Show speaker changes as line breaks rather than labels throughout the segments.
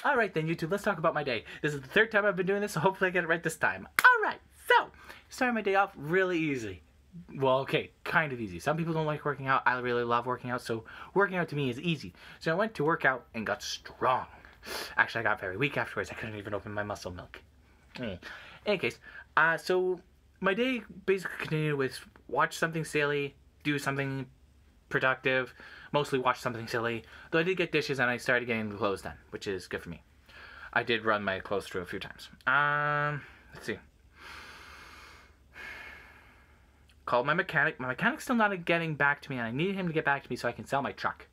Alright then, YouTube, let's talk about my day. This is the third time I've been doing this, so hopefully I get it right this time. Alright, so, starting my day off really easy. Well, okay, kind of easy. Some people don't like working out. I really love working out, so working out to me is easy. So I went to work out and got strong. Actually, I got very weak afterwards. I couldn't even open my muscle milk. In any case, so my day basically continued with watch something silly, do something productive, mostly watch something silly. Though I did get dishes and I started getting the clothes done, which is good for me. I did run my clothes through a few times. Let's see. Called my mechanic. My mechanic's still not getting back to me, and I need him to get back to me so I can sell my truck.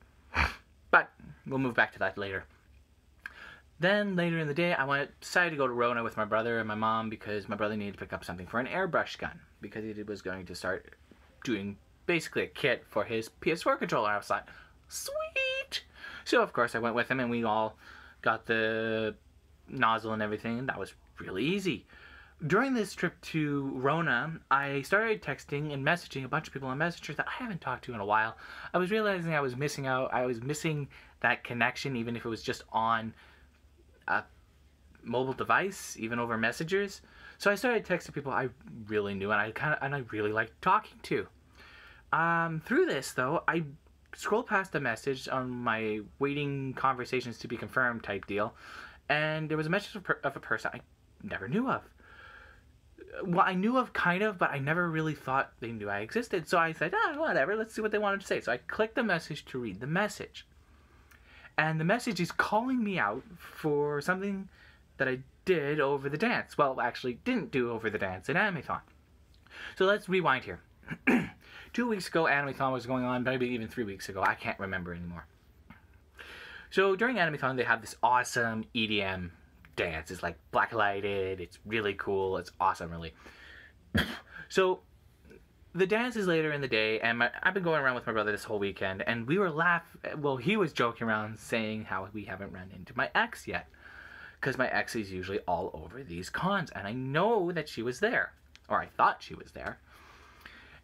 But we'll move back to that later. Then later in the day, I decided to go to Rona with my brother and my mom because my brother needed to pick up something for an airbrush gun because he was going to start doing basically a kit for his PS4 controller. I was like, sweet! So of course I went with him and we all got the nozzle and everything, and that was really easy. During this trip to Rona, I started texting and messaging a bunch of people on Messenger that I haven't talked to in a while. I was realizing I was missing out. I was missing that connection, even if it was just on a mobile device, even over messengers. So I started texting people I really knew and I really liked talking to. Through this though, I scrolled past a message on my waiting conversations to be confirmed type deal, and there was a message of a person I never knew of. Well, I knew of kind of, but I never really thought they knew I existed. So I said, whatever, let's see what they wanted to say. So I clicked the message to read the message. And the message is calling me out for something that I did over the dance. Well, actually didn't do over the dance at Animathon. So let's rewind here. 2 weeks ago, Animathon was going on, maybe even 3 weeks ago. I can't remember anymore. So during Animathon, they have this awesome EDM dance. It's like blacklighted. It's really cool. It's awesome, really. So the dance is later in the day, and I've been going around with my brother this whole weekend, and we were well, he was joking around saying how we haven't run into my ex yet, because my ex is usually all over these cons, and I know that she was there, or I thought she was there.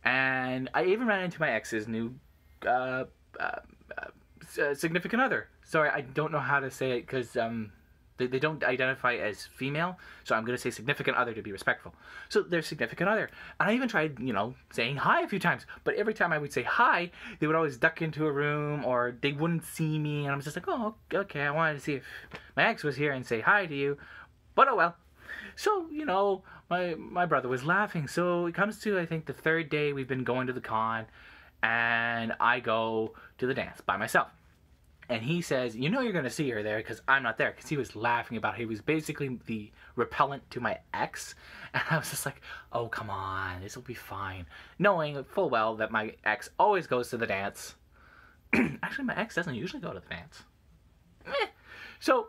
And I even ran into my ex's new significant other. Sorry, I don't know how to say it because they don't identify as female, so I'm going to say significant other to be respectful. So their significant other. And I even tried, saying hi a few times, but every time I would say hi, they would always duck into a room or they wouldn't see me, and I'm just like, oh, okay, I wanted to see if my ex was here and say hi to you, but oh well. So, my brother was laughing. So it comes to, I think, the third day we've been going to the con, and I go to the dance by myself. And he says, you're going to see her there because I'm not there. Because he was laughing about it. He was basically the repellent to my ex. And I was just like, oh, come on. This will be fine. Knowing full well that my ex always goes to the dance. Actually, my ex doesn't usually go to the dance. So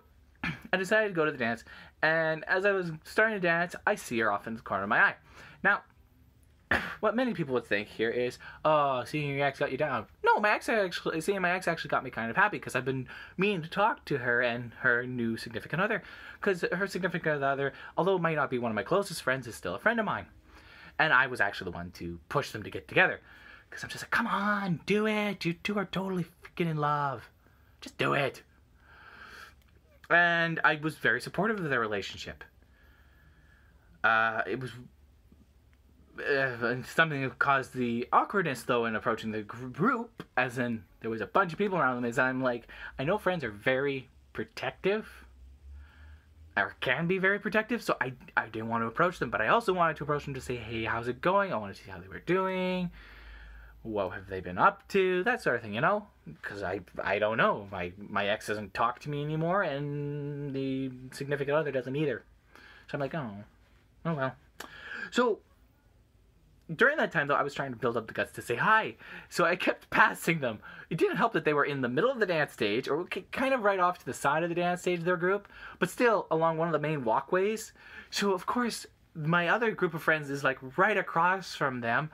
I decided to go to the dance. And as I was starting to dance, I see her off in the corner of my eye. Now, what many people would think here is, oh, seeing your ex got you down. No, seeing my ex actually got me kind of happy because I've been meaning to talk to her and her new significant other. Because her significant other, although it might not be one of my closest friends, is still a friend of mine. And I was actually the one to push them to get together. Because I'm just like, come on, do it. You two are totally freaking in love. Just do it. And I was very supportive of their relationship. It was something that caused the awkwardness, though, in approaching the group, as in there was a bunch of people around them, is I'm like, I know friends are very protective, or can be very protective, so I didn't want to approach them, but I also wanted to approach them to say, hey, how's it going? I want to see how they were doing. What have they been up to? That sort of thing, because I don't know. My ex doesn't talk to me anymore, and the significant other doesn't either. So I'm like, oh well. So during that time, though, I was trying to build up the guts to say hi. So I kept passing them. It didn't help that they were in the middle of the dance stage, or kind of right off to the side of the dance stage, their group, but still along one of the main walkways. So, of course, my other group of friends is, like, right across from them.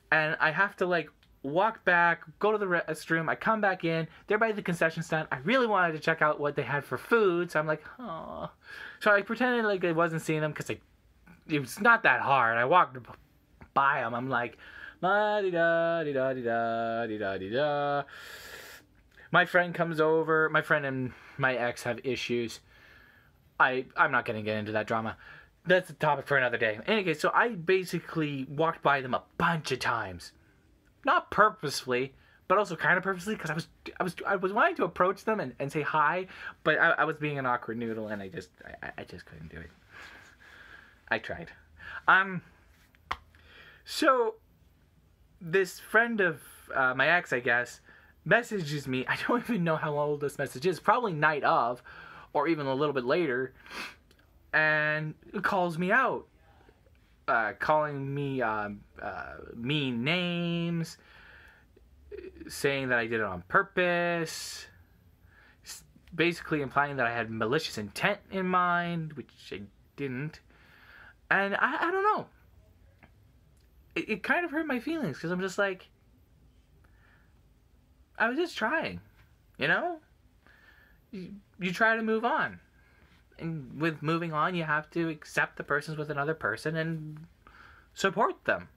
And I have to, like, walk back, go to the restroom. I come back in. They're by the concession stand. I really wanted to check out what they had for food. So I'm like, oh. So I pretended like I wasn't seeing them because it was not that hard. I walked by them. I'm like, la-di-da-di-da-di-da-di-da-di-da. My friend comes over. My friend and my ex have issues. I'm not going to get into that drama. That's a topic for another day. In any case, so I basically walked by them a bunch of times. Not purposefully, but also kind of purposely, because I was wanting to approach them and say hi, but I was being an awkward noodle, and I just couldn't do it. I tried. So this friend of my ex, I guess, messages me. I don't even know how old this message is. Probably night of, or even a little bit later, and calls me out, calling me mean names, saying that I did it on purpose, basically implying that I had malicious intent in mind, which I didn't. And I don't know. It kind of hurt my feelings, because I'm just like, I was just trying, you know? You try to move on. And with moving on, you have to accept the person's with another person and support them.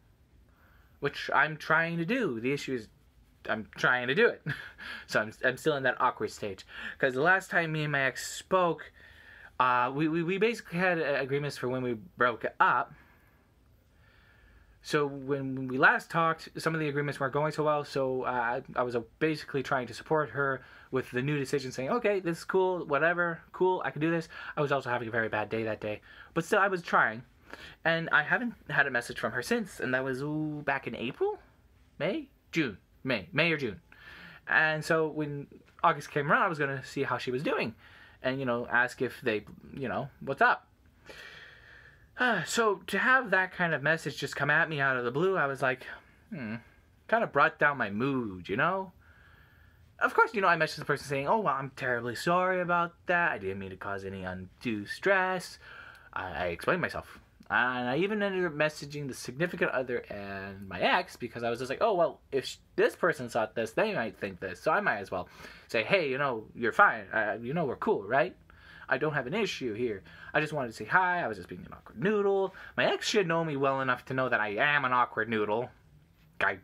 Which I'm trying to do. The issue is, I'm trying to do it. So I'm still in that awkward stage. Because the last time me and my ex spoke, we basically had agreements for when we broke up. So when we last talked, some of the agreements weren't going so well, so I was basically trying to support her with the new decision, saying, okay, this is cool, whatever, cool, I can do this. I was also having a very bad day that day, but still I was trying. And I haven't had a message from her since, and that was back in April? May or June. And so when August came around, I was going to see how she was doing and, ask if they, what's up. So to have that kind of message just come at me out of the blue, I was like, kind of brought down my mood, Of course, I messaged the person saying, oh, well, I'm terribly sorry about that. I didn't mean to cause any undue stress. I explained myself. And I even ended up messaging the significant other and my ex, because I was just like, oh, well, if this person thought this, they might think this. So I might as well say, hey, you're fine. We're cool, right? I don't have an issue here. I just wanted to say hi. I was just being an awkward noodle. My ex should know me well enough to know that I am an awkward noodle. I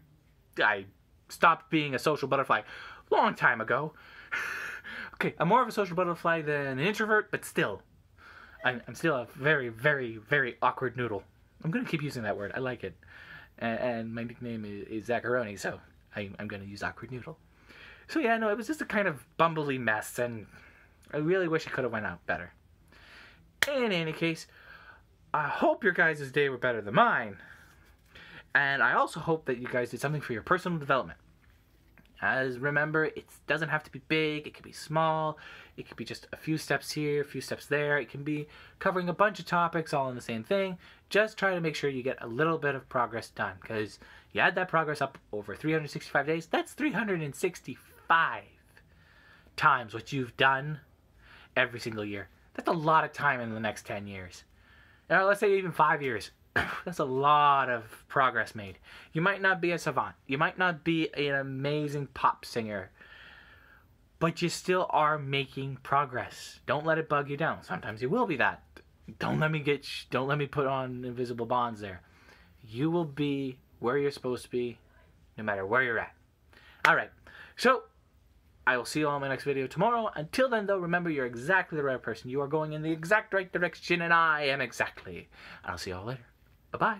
stopped being a social butterfly a long time ago. Okay, I'm more of a social butterfly than an introvert, but still. I'm still a very, very, very awkward noodle. I'm going to keep using that word. I like it. And my nickname is Zacharoni, so I'm going to use awkward noodle. So yeah, no, it was just a kind of bumbly mess, and I really wish it could have went out better. In any case, I hope your guys' day were better than mine. And I also hope that you guys did something for your personal development. As remember, it doesn't have to be big, it can be small, it could be just a few steps here, a few steps there, it can be covering a bunch of topics all in the same thing. Just try to make sure you get a little bit of progress done, because you add that progress up over 365 days, that's 365 times what you've done every single year. That's a lot of time in the next 10 years. Let's say even 5 years. That's a lot of progress made. You might not be a savant. You might not be an amazing pop singer. But you still are making progress. Don't let it bug you down. Sometimes you will be that. Don't let me put on invisible bonds there. You will be where you're supposed to be, no matter where you're at. Alright, so I will see you all in my next video tomorrow. Until then, though, remember, you're exactly the right person. You are going in the exact right direction, and I am exactly. I'll see you all later. Bye-bye.